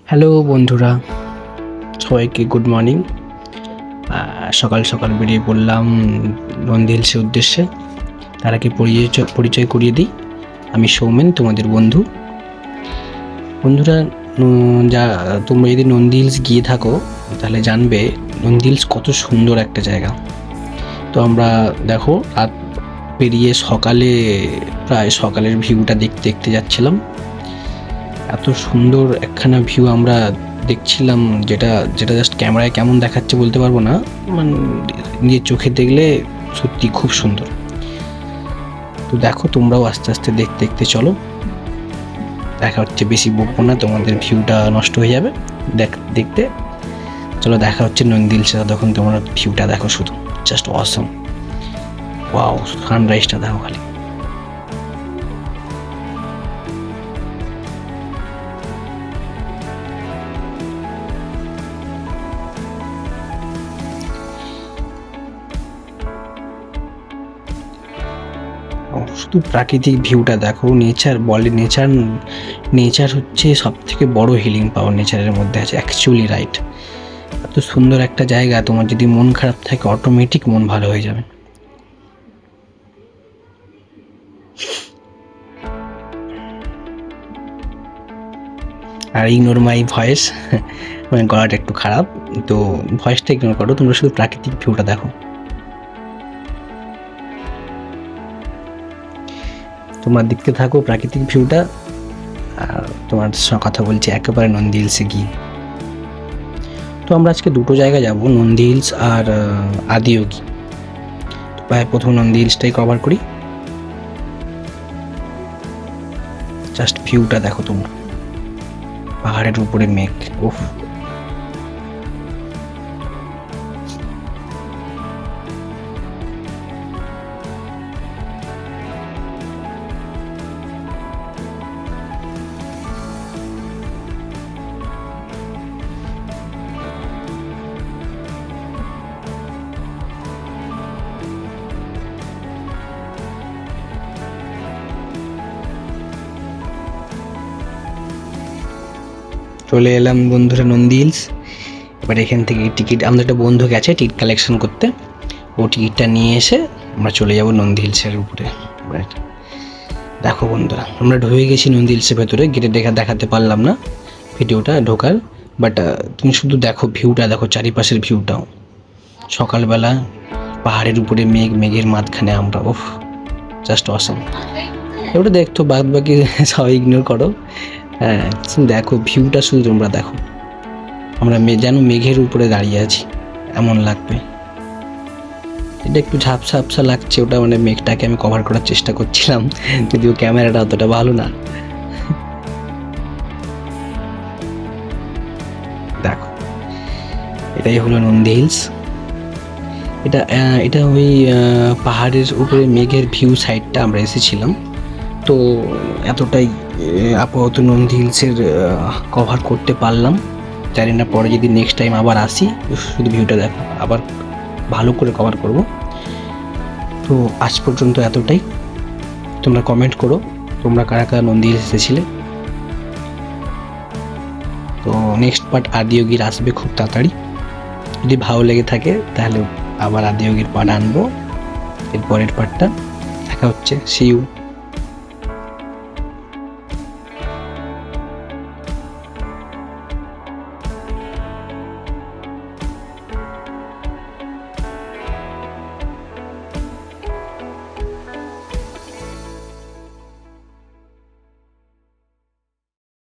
Hello বন্ধুরা, সবাইকে good morning. সকাল সকাল বেরিয়ে পড়লাম নন্দী হিলসের উদ্দেশ্যে। তার আগে পরিচয় করিয়ে দিই, আমি সৌমেন, তোমাদের বন্ধু। বন্ধুরা, তোমরা যদি নন্দী হিলস গিয়ে থাকো তাহলে জানবে নন্দী হিলস কত সুন্দর একটা জায়গা। তো আমরা দেখো রাত পেরিয়ে প্রায় সকালের ভিউটা দেখতে যাচ্ছিলাম। এত সুন্দর একখানা ভিউ আমরা দেখছিলাম, যেটা জাস্ট ক্যামেরায় কেমন দেখাচ্ছে বলতে পারবো না, মানে নিজের চোখে দেখলে সত্যি খুব সুন্দর। তো দেখো, তোমরাও আস্তে আস্তে দেখতে চলো। দেখা হচ্ছে, বেশি বকবো না, তোমাদের ভিউটা নষ্ট হয়ে যাবে দেখতে। চলো, দেখা হচ্ছে নন্দী হিলসে। তখন তোমরা ভিউটা দেখো, শুধু জাস্ট অসম। ওয়াও, সানরাইজটা দেখো খালি। শুধু প্রাকৃতিক ভিউটা দেখো। নেচার হচ্ছে সব থেকে বড় হিলিং পাওয়ার, নেচারের মধ্যে আছে অ্যাকচুয়ালি, রাইট। এত সুন্দর একটা জায়গা, তোমার যদি মন খারাপ থাকে অটোমেটিক মন ভালো হয়ে যাবে। আর ইগনোর মাই ভয়েস, মানে গলাটা একটু খারাপ, তো ভয়েসটা ইগনোর করো। তোমরা শুধু প্রাকৃতিক ভিউটা দেখো। তোমার দেখতে থাকো প্রাকৃতিক ভিউটা, আর তোমার সঙ্গে কথা বলছি একেবারে নন্দী হিলসে গিয়ে। তো আমরা আজকে দুটো জায়গা যাব, নন্দী হিলস আর আদিয়োগী। তো প্রায় প্রথম নন্দী হিলসটাই কভার করি। জাস্ট ভিউটা দেখো তোমরা, পাহাড়ের উপরে মেঘ, উফ। চলে এলাম বন্ধুরা নন্দী হিলস। এবার এখান থেকে টিকিট, আমাদের একটা বন্ধু গেছে টিকিট কালেকশন করতে, ও টিকিটটা নিয়ে এসে আমরা চলে যাব নন্দী হিলসের উপরে। দেখো বন্ধুরা, আমরা ঢুকে গেছি নন্দী হিলসের ভেতরে। গেটে দেখাতে পারলাম না ভিডিওটা ঢোকার, বাট তুমি শুধু দেখো ভিউটা, দেখো চারিপাশের ভিউটাও। সকালবেলা পাহাড়ের উপরে মেঘের মাঝখানে আমরা, ওফ, জাস্ট অসম। ওটা দেখতো, বাদ বাকি সবাই ইগনোর করো। হ্যাঁ, দেখো ভিউটা শুধু তোমরা দেখো। আমরা যেন মেঘের উপরে দাঁড়িয়ে আছি এমন লাগবে। এটা একটু ঝাপসা লাগছে, ওটা মানে মেঘটাকে আমি কভার করার চেষ্টা করছিলাম, যদিও ক্যামেরাটা অতটা ভালো না। দেখো, এটাই হলো নন্দী হিলস। এটা ওই পাহাড়ের উপরে মেঘের ভিউ সাইডটা আমরা এসেছিলাম। তো এতটাই আপাতত নন্দী হিলসের কভার করতে পারলাম। জানি না পরে যদি নেক্সট টাইম আবার আসি, শুধু ভিউটা দেখো, আবার ভালো করে কভার করব। তো আজ পর্যন্ত এতটাই। তোমরা কমেন্ট করো তোমরা কারা কারা নন্দী হিলস এসেছিলে। তো নেক্সট পার্ট আদিয়োগীর আসবে খুব তাড়াতাড়ি। যদি ভালো লেগে থাকে তাহলে আবার আদিয়োগীর পার্ট আনবো। এর পরের পার্টটা দেখা হচ্ছে। See you.